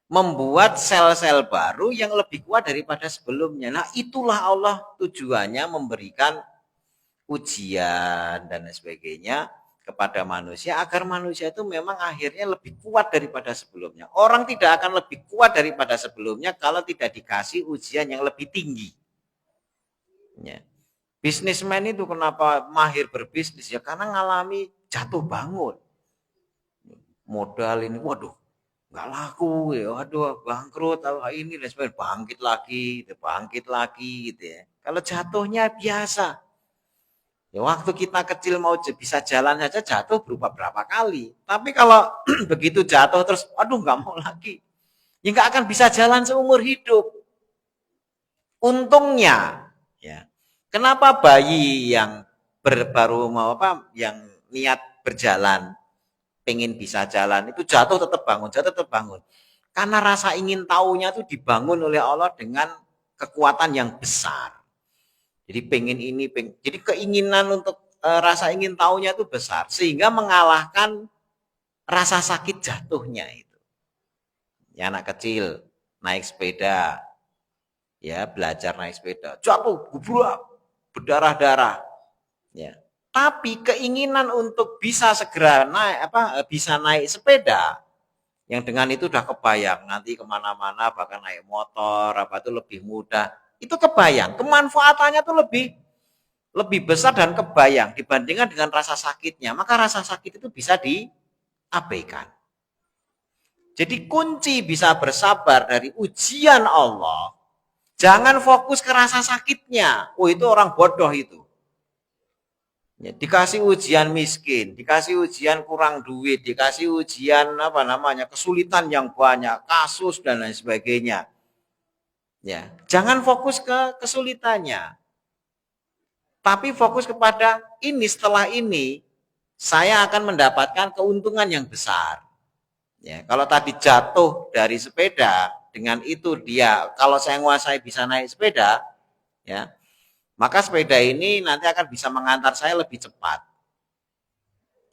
membuat sel-sel baru yang lebih kuat daripada sebelumnya. Nah, itulah Allah tujuannya memberikan ujian dan sebagainya kepada manusia agar manusia itu memang akhirnya lebih kuat daripada sebelumnya. Orang tidak akan lebih kuat daripada sebelumnya kalau tidak dikasih ujian yang lebih tinggi. Ya. Bisnismen itu kenapa mahir berbisnis ya karena ngalami jatuh bangun. Modal ini waduh nggak laku ya, waduh bangkrut atau ini dan sebagainya, bangkit lagi gitu ya. Kalau jatuhnya biasa. Ya waktu kita kecil mau bisa jalan saja jatuh berapa kali. Tapi kalau begitu jatuh terus, aduh nggak mau lagi, ya nggak akan bisa jalan seumur hidup. Untungnya, ya, kenapa bayi yang baru mau apa, yang niat berjalan, pengen bisa jalan itu jatuh tetap bangun. Karena rasa ingin tahunya itu dibangun oleh Allah dengan kekuatan yang besar. Jadi pengen ini, jadi keinginan untuk rasa ingin tahunya itu besar sehingga mengalahkan rasa sakit jatuhnya itu. Ya anak kecil naik sepeda, ya belajar naik sepeda, jatuh, gubrak, berdarah-darah, ya. Tapi keinginan untuk bisa segera naik bisa naik sepeda yang dengan itu udah kebayang nanti kemana-mana bahkan naik motor apa itu lebih mudah, itu kebayang kemanfaatannya tuh lebih lebih besar dan kebayang dibandingkan dengan rasa sakitnya, maka rasa sakit itu bisa diabaikan. Jadi kunci bisa bersabar dari ujian Allah, jangan fokus ke rasa sakitnya. Itu orang bodoh itu. Ya, dikasih ujian miskin, dikasih ujian kurang duit, dikasih ujian apa namanya kesulitan yang banyak, kasus dan lain sebagainya. Ya, jangan fokus ke kesulitannya, tapi fokus kepada ini, setelah ini saya akan mendapatkan keuntungan yang besar. Ya, kalau tadi jatuh dari sepeda, dengan itu dia kalau saya menguasai bisa naik sepeda, ya, maka sepeda ini nanti akan bisa mengantar saya lebih cepat.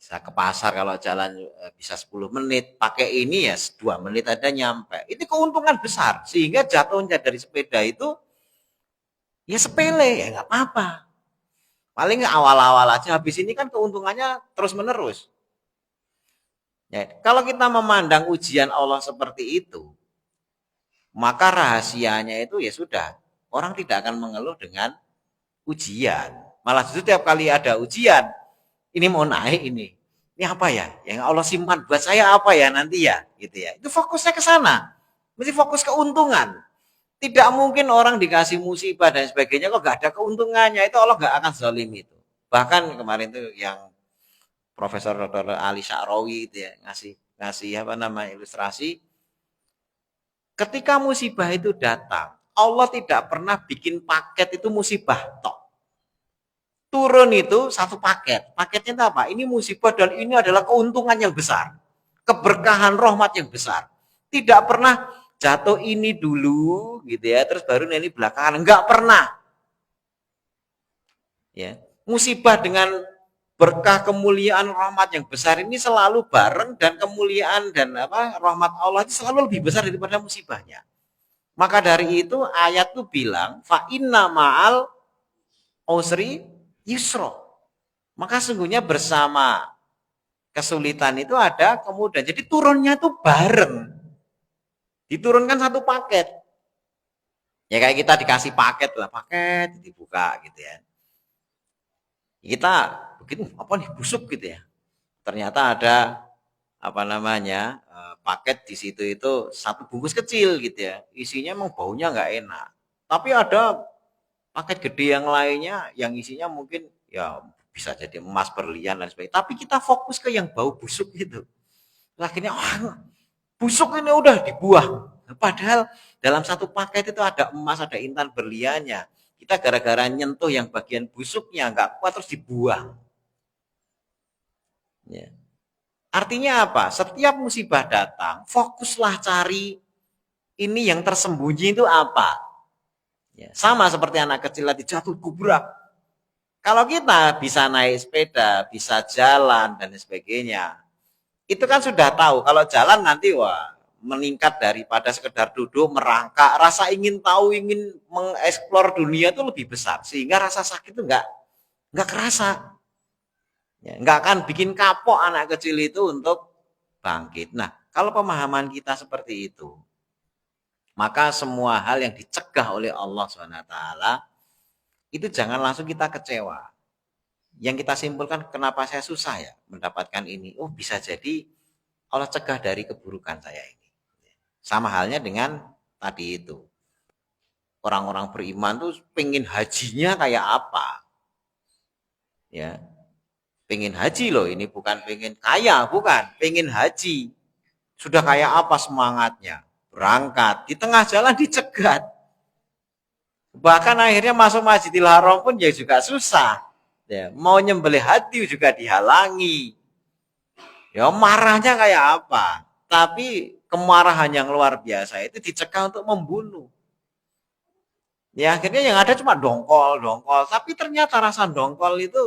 Bisa ke pasar kalau jalan bisa 10 menit, pakai ini ya 2 menit ada nyampe. Itu keuntungan besar sehingga jatuhnya dari sepeda itu ya sepele ya nggak apa-apa. Paling awal-awal aja, habis ini kan keuntungannya terus menerus. Ya, kalau kita memandang ujian Allah seperti itu, maka rahasianya itu ya sudah, orang tidak akan mengeluh dengan ujian. Malah justru tiap kali ada ujian, ini mau naik ini. Ini apa ya? Yang Allah simpan buat saya apa ya nanti ya, gitu ya. Itu fokusnya ke sana. Mesti fokus keuntungan. Tidak mungkin orang dikasih musibah dan sebagainya kok gak ada keuntungannya. Itu Allah gak akan zalim itu. Bahkan kemarin itu yang Profesor Dr. Ali Sya'rawi itu ya ngasih ngasih apa nama ilustrasi. Ketika musibah itu datang, Allah tidak pernah bikin paket itu musibah tok. Turun itu satu paket. Paketnya itu apa? Ini musibah dan ini adalah keuntungan yang besar. Keberkahan rahmat yang besar. Tidak pernah jatuh ini dulu gitu ya, terus baru ini belakangan. Enggak pernah. Ya. Musibah dengan berkah kemuliaan rahmat yang besar ini selalu bareng dan kemuliaan dan apa rahmat Allah itu selalu lebih besar daripada musibahnya. Maka dari itu ayat itu bilang fa inna ma'al usri yusra. Maka sungguhnya bersama kesulitan itu ada kemudian. Jadi turunnya itu bareng. Diturunkan satu paket. Ya kayak kita dikasih paket lah, paket dibuka gitu ya. Kita begitu apa nih busuk gitu ya. Ternyata ada apa namanya paket di situ itu satu bungkus kecil gitu ya. Isinya emang baunya nggak enak. Tapi ada paket gede yang lainnya yang isinya mungkin ya bisa jadi emas, berlian dan sebagainya. Tapi kita fokus ke yang bau busuk gitu. Akhirnya busuk ini udah dibuang. Padahal dalam satu paket itu ada emas, ada intan berliannya. Kita gara-gara nyentuh yang bagian busuknya nggak kuat terus dibuang. Ya. Artinya apa? Setiap musibah datang, fokuslah cari ini yang tersembunyi itu apa. Ya, sama seperti anak kecil tadi jatuh kubrak. Kalau kita bisa naik sepeda, bisa jalan dan sebagainya, itu kan sudah tahu kalau jalan nanti wah meningkat daripada sekedar duduk merangkak, rasa ingin tahu, ingin mengeksplor dunia itu lebih besar sehingga rasa sakit itu nggak kerasa. Ya, nggak akan bikin kapok anak kecil itu untuk bangkit. Nah, kalau pemahaman kita seperti itu, maka semua hal yang dicegah oleh Allah SWT itu jangan langsung kita kecewa. Yang kita simpulkan kenapa saya susah ya mendapatkan ini. Oh, bisa jadi Allah cegah dari keburukan saya ini. Sama halnya dengan tadi itu. Orang-orang beriman tuh pengen hajinya kayak apa? Ya, pengen haji loh, ini bukan pengen kaya, bukan, pengen haji. Sudah kayak apa semangatnya? Berangkat, di tengah jalan dicegat. Bahkan akhirnya masuk Masjidil Haram pun ya juga susah. Ya, mau nyembelih hati juga dihalangi. Ya marahnya kayak apa? Tapi kemarahan yang luar biasa itu dicegah untuk membunuh. Ya akhirnya yang ada cuma dongkol, dongkol. Tapi ternyata rasa dongkol itu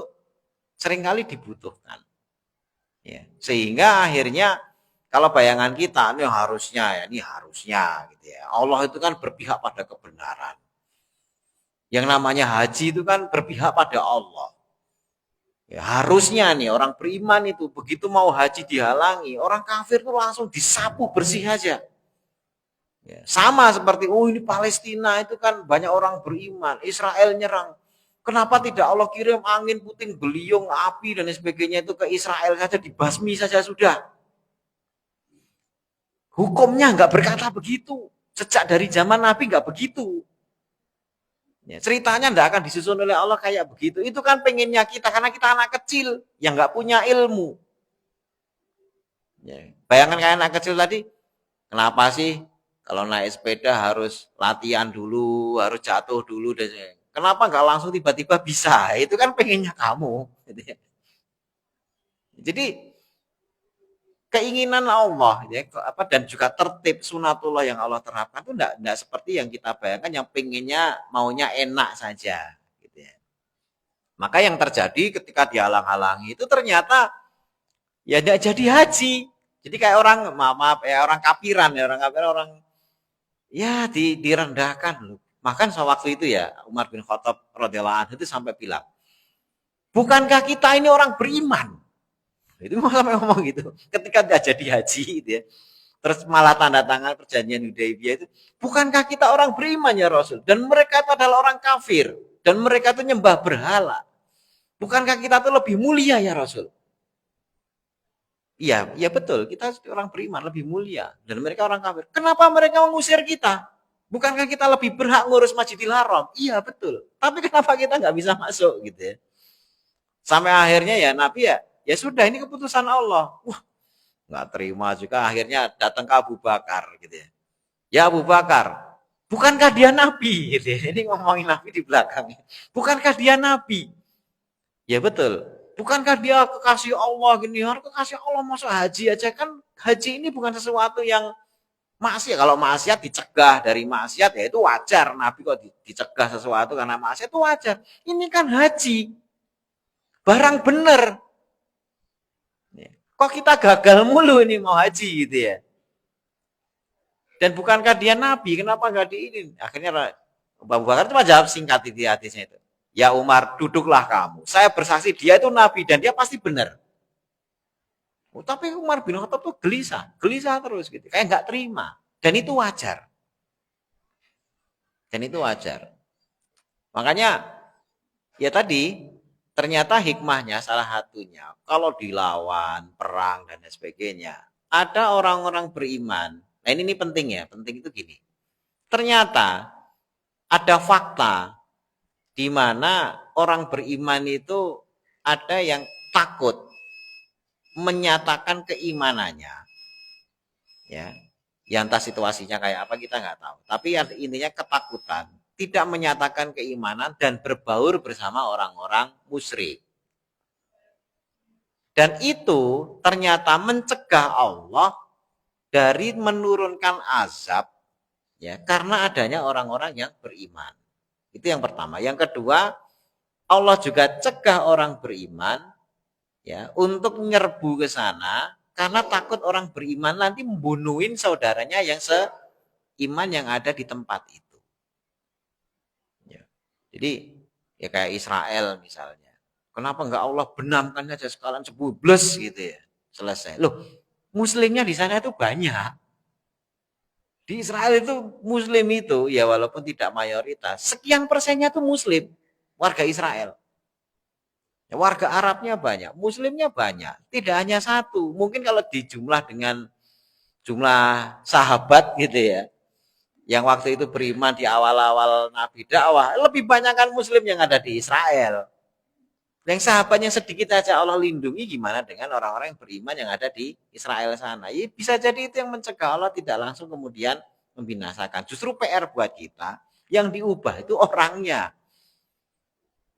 seringkali dibutuhkan. Ya, sehingga akhirnya kalau bayangan kita ini harusnya ya, ini harusnya gitu ya. Allah itu kan berpihak pada kebenaran. Yang namanya haji itu kan berpihak pada Allah. Ya, harusnya nih orang beriman itu begitu mau haji dihalangi, orang kafir tuh langsung disapu bersih aja. Ya, sama seperti oh ini Palestina itu kan banyak orang beriman, Israel nyerang. Kenapa tidak Allah kirim angin puting beliung, api dan sebagainya itu ke Israel saja dibasmi saja sudah. Hukumnya nggak berkata begitu. Sejak dari zaman Nabi nggak begitu. Ya, ceritanya nggak akan disusun oleh Allah kayak begitu. Itu kan pengennya kita karena kita anak kecil yang nggak punya ilmu. Ya, bayangkan kayak anak kecil tadi, kenapa sih kalau naik sepeda harus latihan dulu, harus jatuh dulu dan kenapa nggak langsung tiba-tiba bisa? Itu kan pengennya kamu. Jadi keinginan Allah ya apa dan juga tertib sunatullah yang Allah terapkan itu enggak seperti yang kita bayangkan yang pengennya maunya enak saja gitu ya. Maka yang terjadi ketika dihalang-halangi itu ternyata Ya tidak jadi haji. Jadi kayak orang maaf ya orang kafiran ya orang kafiran orang ya direndahkan loh. Bahkan sewaktu itu ya Umar bin Khattab radhiyallahu anhu itu sampai bilang, bukankah kita ini orang beriman? Itu sampai ngomong gitu. Ketika dia jadi haji gitu ya. Terus malah tanda tangan perjanjian Hudaybiyah itu, bukankah kita orang beriman ya Rasul? Dan mereka itu adalah orang kafir dan mereka itu nyembah berhala. Bukankah kita itu lebih mulia ya Rasul? Iya, iya betul. Kita orang beriman lebih mulia dan mereka orang kafir. Kenapa mereka mengusir kita? Bukankah kita lebih berhak ngurus Masjidil Haram? Iya betul. Tapi kenapa kita nggak bisa masuk gitu ya? Sampai akhirnya ya Nabi ya sudah ini keputusan Allah. Wah nggak terima juga akhirnya datang ke Abu Bakar gitu ya. Ya Abu Bakar, bukankah dia Nabi? Gitu ya. Ini ngomongin Nabi di belakang. Bukankah dia Nabi? Ya betul. Bukankah dia kekasih Allah gini? Orang kekasih Allah masuk haji aja kan haji ini bukan sesuatu yang maksiat. Kalau maksiat dicegah dari maksiat ya itu wajar. Nabi kok dicegah sesuatu karena maksiat itu wajar. Ini kan haji. Barang bener. Kok kita gagal mulu ini mau haji gitu ya. Dan bukankah dia Nabi? Kenapa nggak di ini? Akhirnya Abu Bakar cuma jawab singkat di hadisnya itu. Ya Umar, duduklah kamu. Saya bersaksi dia itu Nabi dan dia pasti benar. Oh, tapi Umar bin Khattab tuh gelisah terus gitu. Kayak nggak terima. Dan itu wajar. Dan itu wajar. Makanya ya tadi ternyata hikmahnya salah satunya kalau dilawan, perang dan sebagainya. Ada orang-orang beriman. Nah ini penting ya, penting itu gini. Ternyata ada fakta di mana orang beriman itu ada yang takut menyatakan keimanannya, ya. Ya entah situasinya kayak apa kita nggak tahu. Tapi intinya ketakutan, tidak menyatakan keimanan dan berbaur bersama orang-orang musyrik. Dan itu ternyata mencegah Allah dari menurunkan azab ya karena adanya orang-orang yang beriman. Itu yang pertama. Yang kedua, Allah juga cegah orang beriman ya untuk nyerbu ke sana karena takut orang beriman nanti membunuhin saudaranya yang seiman yang ada di tempat itu. Ya. Jadi ya kayak Israel misalnya. Kenapa enggak Allah benamkan aja sekalian sebubles gitu ya. Selesai. Loh, muslimnya di sana itu banyak. Di Israel itu muslim itu ya walaupun tidak mayoritas, sekian persennya itu muslim, warga Israel. Ya, warga Arabnya banyak, muslimnya banyak. Tidak hanya satu. Mungkin kalau dijumlah dengan jumlah sahabat gitu ya. Yang waktu itu beriman di awal-awal Nabi dakwah, lebih banyak kan muslim yang ada di Israel. Yang sahabatnya sedikit aja Allah lindungi, gimana dengan orang-orang yang beriman yang ada di Israel sana. Ya, bisa jadi itu yang mencegah Allah tidak langsung kemudian membinasakan. Justru PR buat kita, yang diubah itu orangnya.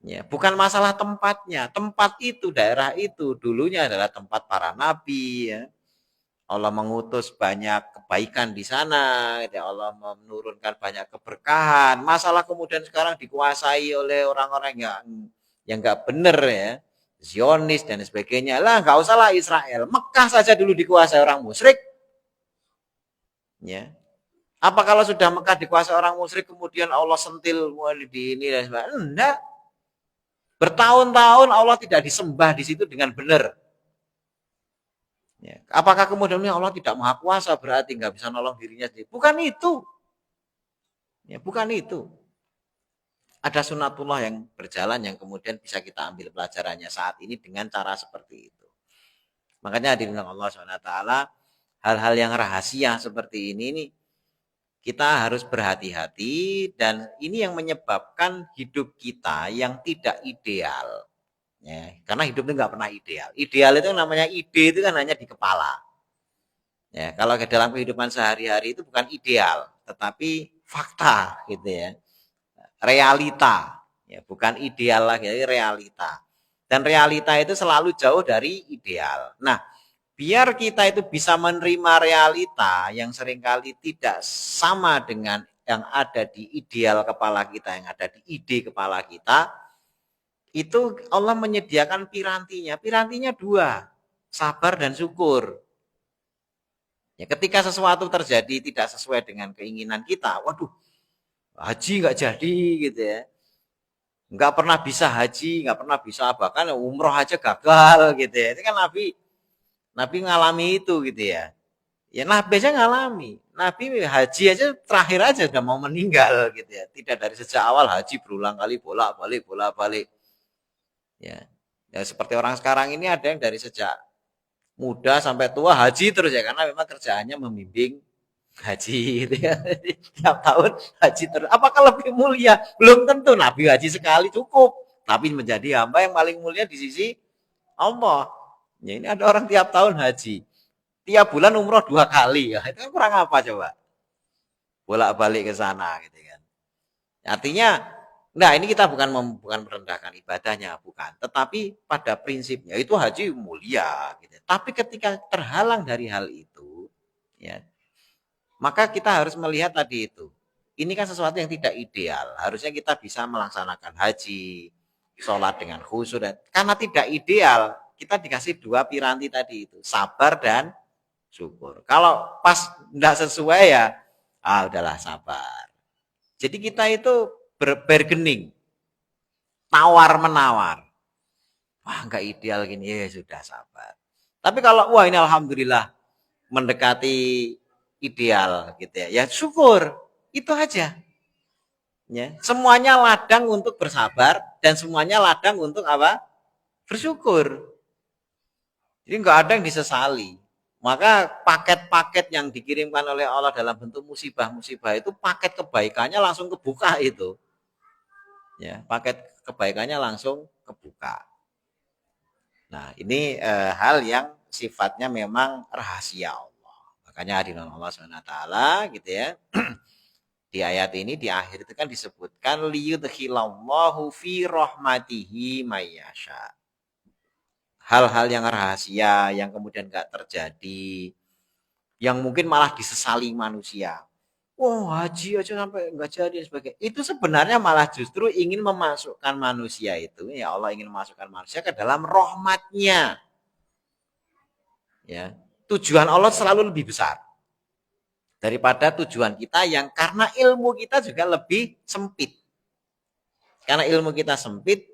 Ya, bukan masalah tempatnya. Tempat itu, daerah itu dulunya adalah tempat para nabi ya. Allah mengutus banyak kebaikan di sana, ya Allah menurunkan banyak keberkahan. Masalah kemudian sekarang dikuasai oleh orang-orang yang nggak benar ya, Zionis dan sebagainya. Lah nggak usah lah Israel, Mekah saja dulu dikuasai orang musyrik. Ya, apa kalau sudah Mekah dikuasai orang musyrik kemudian Allah sentil di ini dan sebagainya? Enggak. Bertahun-tahun Allah tidak disembah di situ dengan benar. Ya. Apakah kemudian Allah tidak maha kuasa berarti nggak bisa nolong dirinya sendiri? Bukan itu. Ya, bukan itu. Ada sunatullah yang berjalan yang kemudian bisa kita ambil pelajarannya saat ini dengan cara seperti itu. Makanya hadirin Allah SWT, hal-hal yang rahasia seperti ini nih, kita harus berhati-hati dan ini yang menyebabkan hidup kita yang tidak ideal. Ya, karena hidup itu nggak pernah ideal. Ideal itu namanya ide itu kan hanya di kepala. Ya, kalau ke dalam kehidupan sehari-hari itu bukan ideal, tetapi fakta gitu ya. Realita. Ya, bukan ideal lagi, tapi realita. Dan realita itu selalu jauh dari ideal. Nah, biar kita itu bisa menerima realita yang seringkali tidak sama dengan yang ada di ideal kepala kita, yang ada di ide kepala kita, itu Allah menyediakan pirantinya. Pirantinya dua. sabar dan syukur. Ya, ketika sesuatu terjadi tidak sesuai dengan keinginan kita, waduh, haji nggak jadi gitu ya. Nggak pernah bisa haji, nggak pernah bisa bahkan umroh aja gagal gitu ya. Itu kan Nabi ngalami itu gitu ya. Ya Nabi aja ngalami. Nabi haji aja terakhir aja sudah mau meninggal gitu ya. Tidak dari sejak awal haji berulang kali bolak-balik. Ya. Ya seperti orang sekarang ini ada yang dari sejak muda sampai tua haji terus ya karena memang kerjaannya membimbing haji gitu ya. Tiap tahun haji terus. Apakah lebih mulia? Belum tentu. Nabi haji sekali cukup. Tapi menjadi hamba yang paling mulia di sisi Allah. Ya ini ada orang tiap tahun haji. Tiap bulan umroh 2 kali. Ya, itu kan kurang apa coba? Bolak-balik ke sana gitu kan. Artinya, nah ini kita bukan merendahkan ibadahnya, bukan. Tetapi pada prinsipnya itu haji mulia. Gitu. Tapi ketika terhalang dari hal itu, ya maka kita harus melihat tadi itu. Ini kan sesuatu yang tidak ideal. Harusnya kita bisa melaksanakan haji, sholat dengan khusyuk. Karena tidak ideal, kita dikasih 2 piranti tadi itu. Sabar dan syukur. Kalau pas tidak sesuai ya, udahlah sabar. Jadi kita itu bergening, tawar-menawar. Wah nggak ideal gini, ya sudah sabar. Tapi kalau wah ini alhamdulillah mendekati ideal gitu ya. Ya syukur, itu aja. Ya, semuanya ladang untuk bersabar dan semuanya ladang untuk apa? Bersyukur. Jadi nggak ada yang disesali. Maka paket-paket yang dikirimkan oleh Allah dalam bentuk musibah-musibah itu paket kebaikannya langsung kebuka itu. Ya, paket kebaikannya langsung kebuka. Nah, ini hal yang sifatnya memang rahasia Allah. Makanya hadirin Allah SWT gitu ya. Di ayat ini di akhir itu kan disebutkan liyudkhilallahu fi rahmatihi mayyasha. Hal-hal yang rahasia yang kemudian gak terjadi, yang mungkin malah disesali manusia. Oh haji aja sampai nggak jadi dan sebagainya. Itu sebenarnya malah justru ingin memasukkan manusia itu, ya Allah ingin memasukkan manusia ke dalam rahmatnya. Ya, tujuan Allah selalu lebih besar daripada tujuan kita yang karena ilmu kita juga lebih sempit. Karena ilmu kita sempit,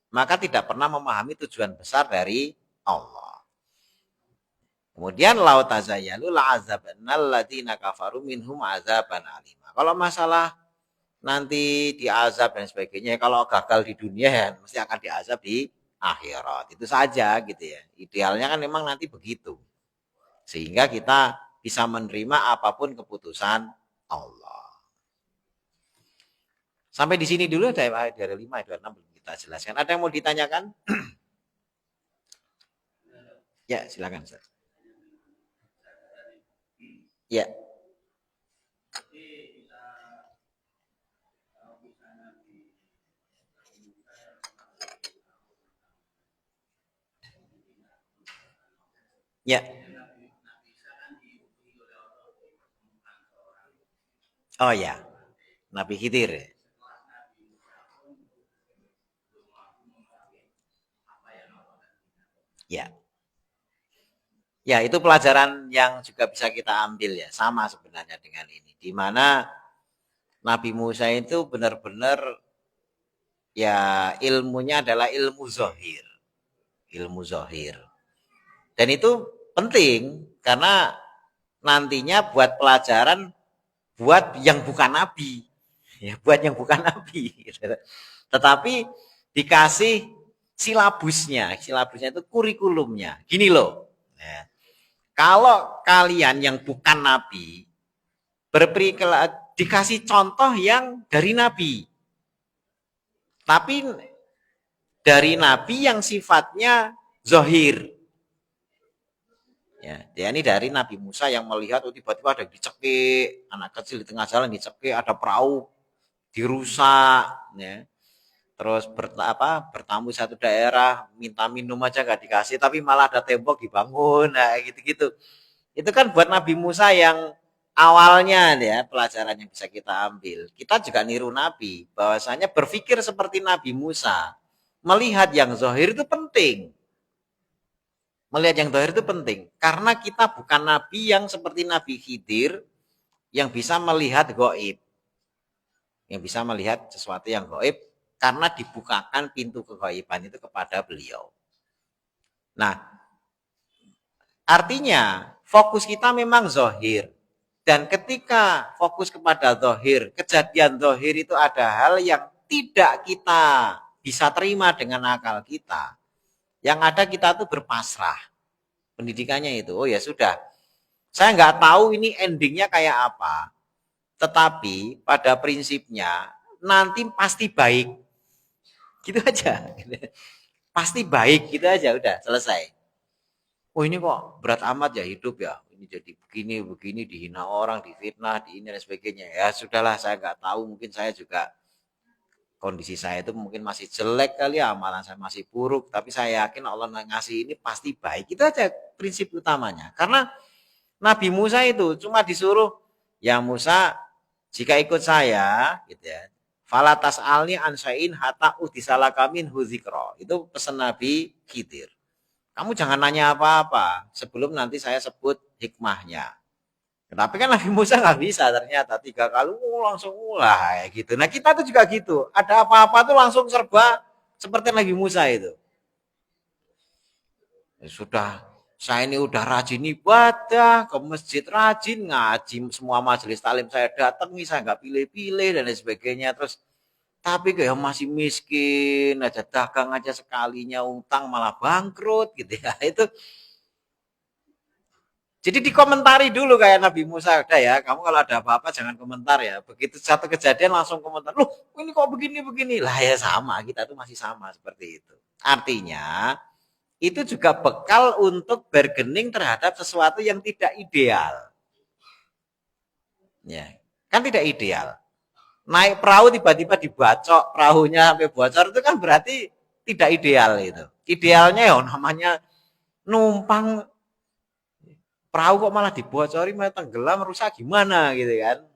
maka tidak pernah memahami tujuan besar dari Allah. Kemudian laut tazayalu la'azabannal ladina kafaru minhum azaban alima. Kalau masalah nanti diazab dan sebagainya, kalau gagal di dunia ya mesti akan diazab di akhirat. Itu saja gitu ya. Idealnya kan memang nanti begitu. Sehingga kita bisa menerima apapun keputusan Allah. Sampai di sini dulu dari ayat 5 ayat 26 belum kita jelaskan. Ada yang mau ditanyakan? Ya, silakan Ustaz. Ya. Ya. Oh ya. Nabi Khidir. Ya. Ya, itu pelajaran yang juga bisa kita ambil ya. Sama sebenarnya dengan ini. Di mana Nabi Musa itu benar-benar ya ilmunya adalah ilmu zohir. Ilmu zohir. Dan itu penting karena nantinya buat pelajaran buat yang bukan nabi. Ya, buat yang bukan nabi. Tetapi dikasih silabusnya. Silabusnya itu kurikulumnya. Gini loh. Ya. Kalau kalian yang bukan nabi dikasih contoh yang dari nabi. Tapi dari nabi yang sifatnya zohir. Ya, dia ini dari Nabi Musa yang melihat tiba-tiba ada dicekik, anak kecil di tengah jalan dicekik, ada perahu dirusak, ya. Terus bertamu satu daerah, minta minum aja nggak dikasih, tapi malah ada tembok dibangun, nah gitu-gitu. Itu kan buat Nabi Musa yang awalnya ya pelajaran yang bisa kita ambil. Kita juga niru Nabi, bahwasanya berpikir seperti Nabi Musa, melihat yang zahir itu penting. Melihat yang zahir itu penting. Karena kita bukan nabi yang seperti Nabi Khidir yang bisa melihat gaib. Yang bisa melihat sesuatu yang gaib karena dibukakan pintu kegaiban itu kepada beliau. Nah, artinya fokus kita memang zahir. Dan ketika fokus kepada zahir, kejadian zahir itu ada hal yang tidak kita bisa terima dengan akal kita. Yang ada kita tuh berpasrah. Pendidikannya itu, oh ya sudah. Saya nggak tahu ini endingnya kayak apa. Tetapi pada prinsipnya nanti pasti baik. Gitu aja. Pasti baik gitu aja udah selesai. Oh ini kok berat amat ya hidup ya. Ini jadi begini dihina orang, difitnah, di ini dan sebagainya. Ya sudahlah saya nggak tahu mungkin saya juga kondisi saya itu mungkin masih jelek kali ya, amalan saya masih buruk, tapi saya yakin Allah ngasih ini pasti baik. Itu aja prinsip utamanya. Karena Nabi Musa itu cuma disuruh, ya Musa jika ikut saya gitu ya. Falatas alni ansain hatta udhisalakamin huzikro. Itu pesan Nabi Khidir. Kamu jangan nanya apa-apa sebelum nanti saya sebut hikmahnya. Tapi kan Nabi Musa nggak bisa ternyata 3 kali langsung mulai gitu. Nah kita tuh juga gitu. Ada apa-apa tuh langsung serba seperti Nabi Musa itu. Ya sudah, saya ini udah rajin ibadah, ke masjid rajin, ngaji semua majelis taklim saya datangi, saya nggak pilih-pilih dan lain sebagainya. Terus tapi kayak masih miskin, aja dagang aja sekalinya utang malah bangkrut gitu ya. Itu jadi dikomentari dulu kayak Nabi Musa, udah ya, kamu kalau ada apa-apa jangan komentar ya. Begitu satu kejadian langsung komentar, loh ini kok begini-begini. Lah ya sama, kita tuh masih sama seperti itu. Artinya, itu juga bekal untuk bergening terhadap sesuatu yang tidak ideal. Ya, kan tidak ideal. Naik perahu tiba-tiba dibacok, perahunya sampai bocor itu kan berarti tidak ideal itu. Idealnya ya namanya numpang perahu kok malah dibocori, malah tenggelam, rusak gimana gitu kan.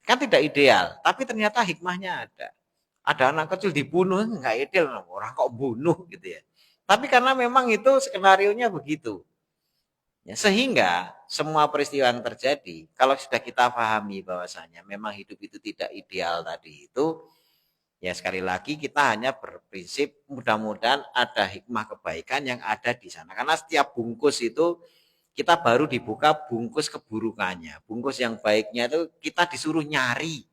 Kan tidak ideal, tapi ternyata hikmahnya ada. Ada anak kecil dibunuh, nggak ideal, orang kok bunuh gitu ya. Tapi karena memang itu skenario-nya begitu. Ya, sehingga semua peristiwa yang terjadi, kalau sudah kita pahami bahwasanya memang hidup itu tidak ideal tadi itu, ya sekali lagi kita hanya berprinsip mudah-mudahan ada hikmah kebaikan yang ada di sana. Karena setiap bungkus itu kita baru dibuka bungkus keburukannya. Bungkus yang baiknya itu kita disuruh nyari.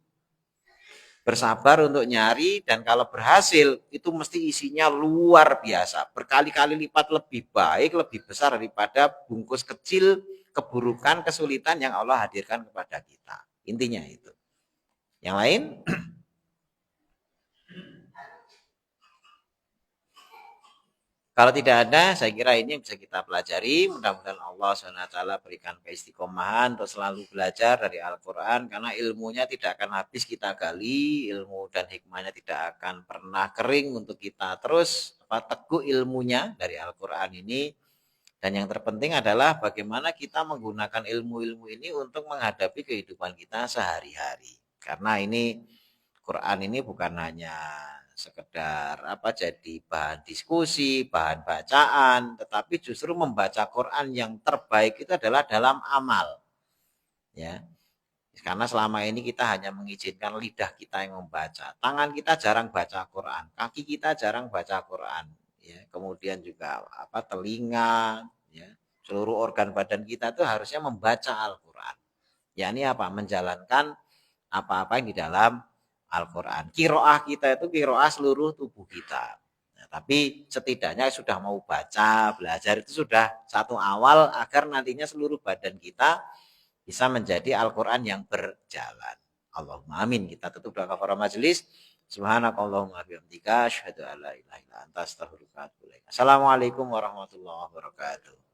Bersabar untuk nyari dan kalau berhasil itu mesti isinya luar biasa. Berkali-kali lipat lebih baik, lebih besar daripada bungkus kecil keburukan, kesulitan yang Allah hadirkan kepada kita. Intinya itu. Yang lain? Kalau tidak ada, saya kira ini bisa kita pelajari. Mudah-mudahan Allah SWT berikan keistiqomahan untuk selalu belajar dari Al-Quran. Karena ilmunya tidak akan habis kita gali. Ilmu dan hikmahnya tidak akan pernah kering untuk kita terus teguh ilmunya dari Al-Quran ini. Dan yang terpenting adalah bagaimana kita menggunakan ilmu-ilmu ini untuk menghadapi kehidupan kita sehari-hari. Karena ini Quran ini bukan hanya sekedar jadi bahan diskusi, bahan bacaan, tetapi justru membaca Quran yang terbaik itu adalah dalam amal. Ya. Karena selama ini kita hanya mengizinkan lidah kita yang membaca, tangan kita jarang baca Quran, kaki kita jarang baca Quran, ya. Kemudian juga telinga, ya. Seluruh organ badan kita itu harusnya membaca Al-Quran. Yakni menjalankan apa-apa yang di dalam Al-Quran. Kiroah kita itu kiroah seluruh tubuh kita. Nah, tapi setidaknya sudah mau baca, belajar itu sudah satu awal agar nantinya seluruh badan kita bisa menjadi Al-Quran yang berjalan. Allahumma amin. Kita tutup doa kafaraah majelis. Subhanakallahumma bihamdika asyhadu an la ilaha illa anta astaghfiruka wa atubu ilaik. Assalamualaikum warahmatullahi wabarakatuh.